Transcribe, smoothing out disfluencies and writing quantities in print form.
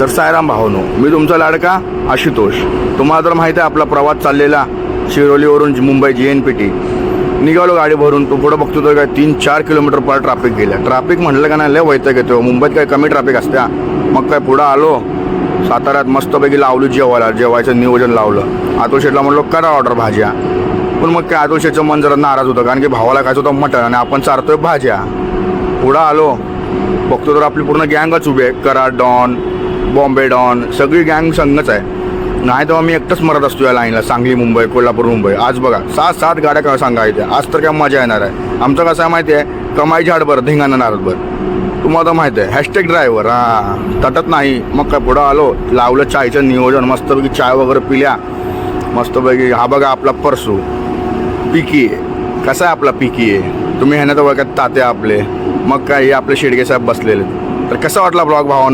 तर सायराम भावनो, मी तुमचा लाडका आशुतोष. तुम्हाला तर माहिती आहे आपला प्रवास चाललेला शिरोलीवरून मुंबई JNPT. निघालो गाडी भरून, तो पुढं बघतो तर काय 3-4 किलोमीटर पर ट्रॅफिक गेलं. ट्रॅफिक म्हटलं का नाही लय वैताग येतो. मुंबईत काय कमी ट्रॅफिक असत्या. मग काय पुढं आलो साताऱ्यात, मस्तपैकी लावली जेवायचं नियोजन लावलं. अतुल शेठला म्हणलो करा ऑर्डर भाज्या. पण मग काय अतुल शेठचं मन जरा नाराज होतं, कारण की भावाला खायचं होतं मटण आणि आपण चारतोय भाज्या. पुढं आलो बघतो तर आपली पूर्ण गँगच उभी आहे. कराड डॉन, बॉम्बे डॉन, सगळी गँग संघच आहे. नाही तेव्हा मी एकटंच मरत असतो या लाईनला. सांगली मुंबई, कोल्हापूर मुंबई. आज बघा 6-7 गाड्या का सांगायच्या. आज तर काय मजा येणार आहे. आमचं कसं आहे माहिती आहे, कमाईची हाडभर धिंगाणा नारदभर. तुम्हाला तर माहिती आहे हॅशटॅग ड्रायव्हर. तटत नाही. मग काय पुढं आलो, लावलं चायचं नियोजन. मस्तपैकी चाय वगैरे पिल्या मस्तपैकी. हा बघा आपला परसू पिकी आहे. कसा आहे आपला पिकी आहे, तुम्ही ह्यानं तर बघा तात्या आपले. मग काय हे आपले शेडगे साहेब बसलेले. तर कसा वाटला ब्लॉग भावांनो?